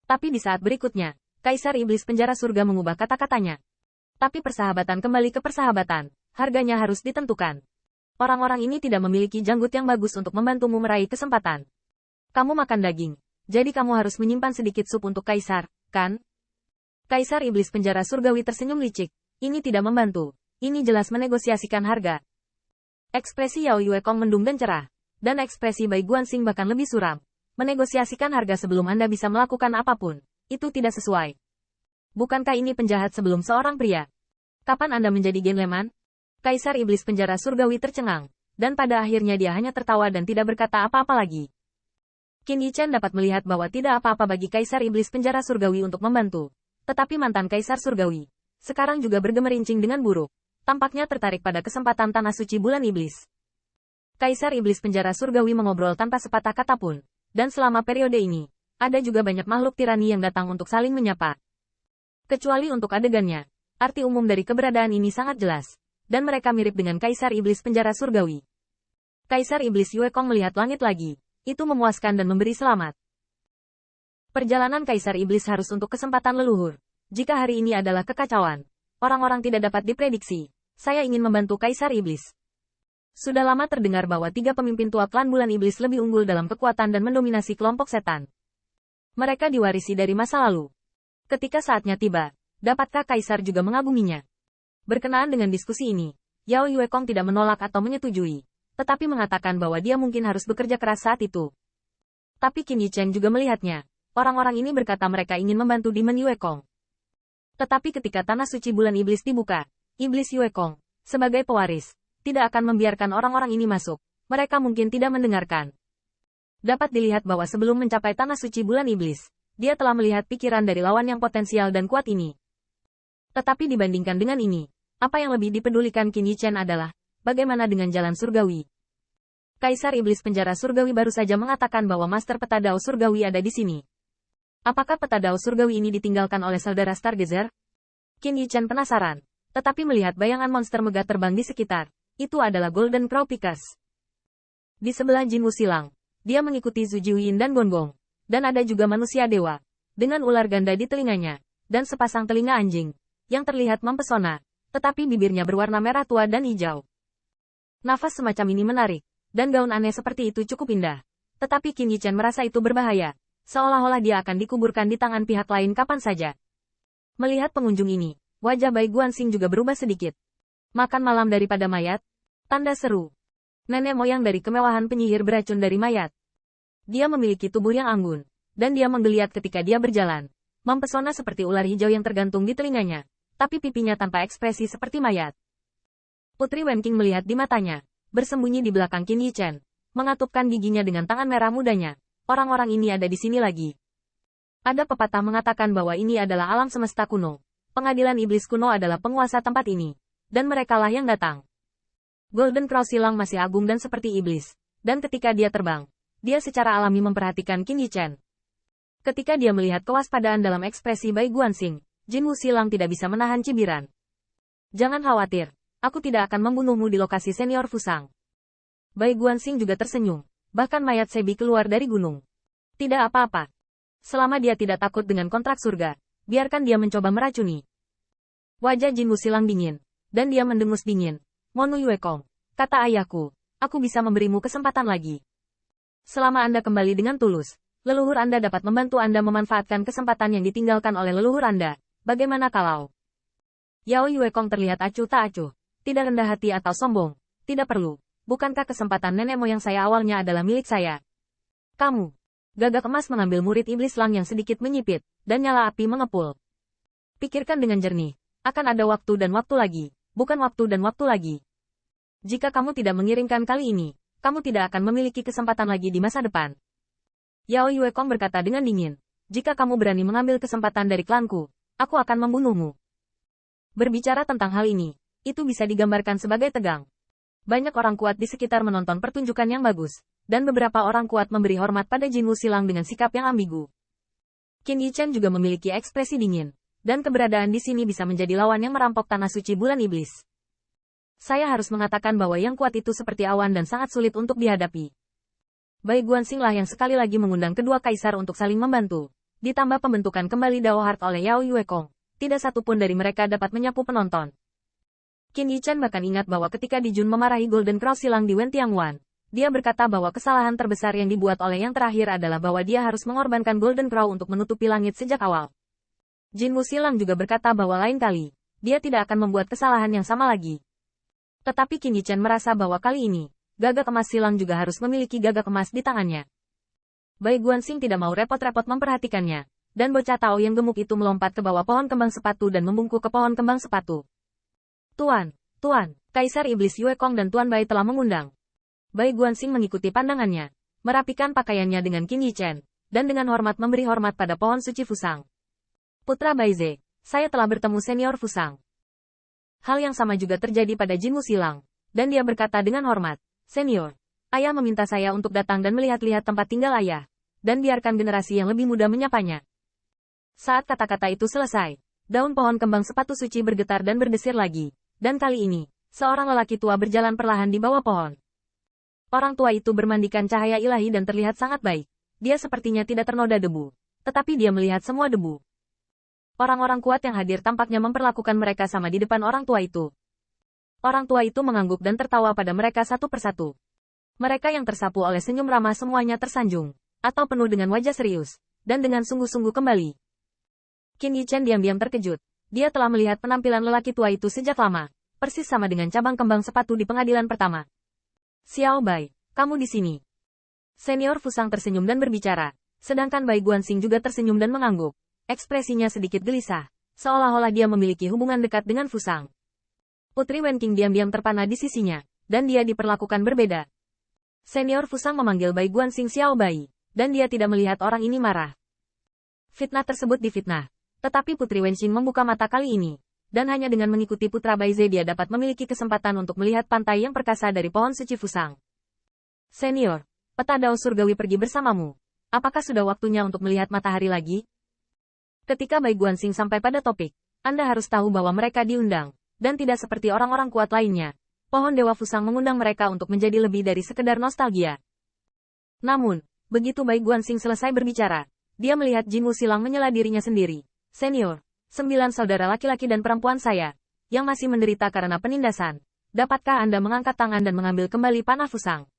Tapi di saat berikutnya, Kaisar Iblis Penjara Surga mengubah kata-katanya. Tapi persahabatan kembali ke persahabatan, harganya harus ditentukan. Orang-orang ini tidak memiliki janggut yang bagus untuk membantumu meraih kesempatan. Kamu makan daging, jadi kamu harus menyimpan sedikit sup untuk Kaisar, kan? Kaisar Iblis Penjara Surgawi tersenyum licik. Ini tidak membantu. Ini jelas menegosiasikan harga. Ekspresi Yao Yuekong mendung dan cerah. Dan ekspresi Bai Guanxing bahkan lebih suram. Menegosiasikan harga sebelum Anda bisa melakukan apapun. Itu tidak sesuai. Bukankah ini penjahat sebelum seorang pria? Kapan Anda menjadi gentleman? Kaisar Iblis Penjara Surgawi tercengang. Dan pada akhirnya dia hanya tertawa dan tidak berkata apa-apa lagi. Qin Yichen dapat melihat bahwa tidak apa-apa bagi Kaisar Iblis Penjara Surgawi untuk membantu. Tetapi mantan Kaisar Surgawi sekarang juga bergemerincing dengan buruk. Tampaknya tertarik pada kesempatan tanah suci bulan iblis. Kaisar Iblis Penjara Surgawi mengobrol tanpa sepatah kata pun. Dan selama periode ini, ada juga banyak makhluk tirani yang datang untuk saling menyapa. Kecuali untuk adegannya, arti umum dari keberadaan ini sangat jelas. Dan mereka mirip dengan Kaisar Iblis Penjara Surgawi. Kaisar Iblis Yuekong melihat langit lagi. Itu memuaskan dan memberi selamat. Perjalanan Kaisar Iblis harus untuk kesempatan leluhur. Jika hari ini adalah kekacauan, orang-orang tidak dapat diprediksi. Saya ingin membantu Kaisar Iblis. Sudah lama terdengar bahwa 3 pemimpin tua klan bulan iblis lebih unggul dalam kekuatan dan mendominasi kelompok setan. Mereka diwarisi dari masa lalu. Ketika saatnya tiba, dapatkah Kaisar juga mengaguminya? Berkenaan dengan diskusi ini, Yao Yuekong tidak menolak atau menyetujui, tetapi mengatakan bahwa dia mungkin harus bekerja keras saat itu. Tapi Qin Yichen juga melihatnya. Orang-orang ini berkata mereka ingin membantu Demon Yuekong. Tetapi ketika tanah suci bulan iblis dibuka, Iblis Yuekong, sebagai pewaris, tidak akan membiarkan orang-orang ini masuk. Mereka mungkin tidak mendengarkan. Dapat dilihat bahwa sebelum mencapai tanah suci bulan iblis, dia telah melihat pikiran dari lawan yang potensial dan kuat ini. Tetapi dibandingkan dengan ini, apa yang lebih dipedulikan Qin Yichen adalah, bagaimana dengan jalan surgawi. Kaisar Iblis Penjara Surgawi baru saja mengatakan bahwa Master Peta Dao Surgawi ada di sini. Apakah peta Dao Surgawi ini ditinggalkan oleh saudara Stargazer? Qin Yichen penasaran, tetapi melihat bayangan monster megah terbang di sekitar, itu adalah Golden Crow Pickers. Di sebelah Jin Wu Silang, dia mengikuti Zhu Jiuyin dan Gonggong, dan ada juga manusia dewa, dengan ular ganda di telinganya, dan sepasang telinga anjing, yang terlihat mempesona, tetapi bibirnya berwarna merah tua dan hijau. Nafas semacam ini menarik, dan gaun aneh seperti itu cukup indah. Tetapi Qin Yichen merasa itu berbahaya. Seolah-olah dia akan dikuburkan di tangan pihak lain kapan saja. Melihat pengunjung ini, wajah Bai Guanxing juga berubah sedikit. Makan malam daripada mayat? Tanda seru. Nenek moyang dari kemewahan penyihir beracun dari mayat. Dia memiliki tubuh yang anggun, dan dia menggeliat ketika dia berjalan. Mempesona seperti ular hijau yang tergantung di telinganya, tapi pipinya tanpa ekspresi seperti mayat. Putri Wenqing melihat di matanya, bersembunyi di belakang Qin Yichen, mengatupkan giginya dengan tangan merah mudanya. Orang-orang ini ada di sini lagi. Ada pepatah mengatakan bahwa ini adalah alam semesta kuno. Pengadilan iblis kuno adalah penguasa tempat ini. Dan merekalah yang datang. Golden Crow Silang masih agung dan seperti iblis. Dan ketika dia terbang, dia secara alami memperhatikan Qin Yichen. Ketika dia melihat kewaspadaan dalam ekspresi Bai Guanxing, Jin Wu Silang tidak bisa menahan cibiran. Jangan khawatir, aku tidak akan membunuhmu di lokasi senior Fusang. Bai Guanxing juga tersenyum. Bahkan mayat Sebi keluar dari gunung. Tidak apa-apa. Selama dia tidak takut dengan kontrak surga, biarkan dia mencoba meracuni. Wajah Jin Wu Silang dingin, dan dia mendengus dingin. Monu Yuekong, kata ayahku, aku bisa memberimu kesempatan lagi. Selama Anda kembali dengan tulus, leluhur Anda dapat membantu Anda memanfaatkan kesempatan yang ditinggalkan oleh leluhur Anda. Bagaimana kalau? Yao Yuekong terlihat acuh tak acuh, tidak rendah hati atau sombong, tidak perlu. Bukankah kesempatan nenek moyang saya awalnya adalah milik saya? Kamu. Gagak emas mengambil murid iblis lang yang sedikit menyipit, dan nyala api mengepul. Pikirkan dengan jernih. Akan ada waktu dan waktu lagi. Bukan waktu dan waktu lagi. Jika kamu tidak mengiringkan kali ini, kamu tidak akan memiliki kesempatan lagi di masa depan. Yao Yuekong berkata dengan dingin. Jika kamu berani mengambil kesempatan dari klanku, aku akan membunuhmu. Berbicara tentang hal ini, itu bisa digambarkan sebagai tegang. Banyak orang kuat di sekitar menonton pertunjukan yang bagus, dan beberapa orang kuat memberi hormat pada Jin Wu Silang dengan sikap yang ambigu. Qin Yichen juga memiliki ekspresi dingin, dan keberadaan di sini bisa menjadi lawan yang merampok tanah suci bulan iblis. Saya harus mengatakan bahwa yang kuat itu seperti awan dan sangat sulit untuk dihadapi. Bai Guanxing lah yang sekali lagi mengundang kedua kaisar untuk saling membantu, ditambah pembentukan kembali Dao Heart oleh Yao Yuekong, tidak satu pun dari mereka dapat menyapu penonton. Qin Yichen bahkan ingat bahwa ketika Dijun memarahi Golden Crow silang di Wentiangwan, dia berkata bahwa kesalahan terbesar yang dibuat oleh yang terakhir adalah bahwa dia harus mengorbankan Golden Crow untuk menutupi langit sejak awal. Jin Wu Silang juga berkata bahwa lain kali, dia tidak akan membuat kesalahan yang sama lagi. Tetapi Qin Yichen merasa bahwa kali ini, gagak emas silang juga harus memiliki gagak emas di tangannya. Bai Guanxing tidak mau repot-repot memperhatikannya, dan bocah Tao yang gemuk itu melompat ke bawah pohon kembang sepatu dan membungkuk ke pohon kembang sepatu. Tuan, Kaisar Iblis Yuekong dan Tuan Bai telah mengundang. Bai Guanxing mengikuti pandangannya, merapikan pakaiannya dengan Qin Yichen, dan dengan hormat memberi hormat pada pohon suci Fusang. Putra Baize, saya telah bertemu senior Fusang. Hal yang sama juga terjadi pada Jin Wu Silang, dan dia berkata dengan hormat, Senior, ayah meminta saya untuk datang dan melihat-lihat tempat tinggal ayah, dan biarkan generasi yang lebih muda menyapanya. Saat kata-kata itu selesai, daun pohon kembang sepatu suci bergetar dan berdesir lagi, dan kali ini, seorang lelaki tua berjalan perlahan di bawah pohon. Orang tua itu bermandikan cahaya ilahi dan terlihat sangat baik. Dia sepertinya tidak ternoda debu, tetapi dia melihat semua debu. Orang-orang kuat yang hadir tampaknya memperlakukan mereka sama di depan orang tua itu. Orang tua itu mengangguk dan tertawa pada mereka satu persatu. Mereka yang tersapu oleh senyum ramah semuanya tersanjung, atau penuh dengan wajah serius, dan dengan sungguh-sungguh kembali. Qin Yichen diam-diam terkejut. Dia telah melihat penampilan lelaki tua itu sejak lama, persis sama dengan cabang kembang sepatu di pengadilan pertama. Xiao Bai, kamu di sini. Senior Fusang tersenyum dan berbicara, sedangkan Bai Guanxing juga tersenyum dan mengangguk. Ekspresinya sedikit gelisah, seolah-olah dia memiliki hubungan dekat dengan Fusang. Putri Wenqing diam-diam terpana di sisinya, dan dia diperlakukan berbeda. Senior Fusang memanggil Bai Guanxing Xiao Bai, dan dia tidak melihat orang ini marah. Fitnah tersebut difitnah, tetapi Putri Wenqing membuka mata kali ini, dan hanya dengan mengikuti Putra Baize dia dapat memiliki kesempatan untuk melihat pantai yang perkasa dari pohon suci Fusang. Senior, peta Dao Surgawi pergi bersamamu. Apakah sudah waktunya untuk melihat matahari lagi? Ketika Bai Guanxing sampai pada topik, Anda harus tahu bahwa mereka diundang, dan tidak seperti orang-orang kuat lainnya. Pohon Dewa Fusang mengundang mereka untuk menjadi lebih dari sekedar nostalgia. Namun, begitu Bai Guanxing selesai berbicara, dia melihat Jin Wu Silang menyela dirinya sendiri. Senior, 9 saudara laki-laki dan perempuan saya, yang masih menderita karena penindasan. Dapatkah Anda mengangkat tangan dan mengambil kembali panah Fusang?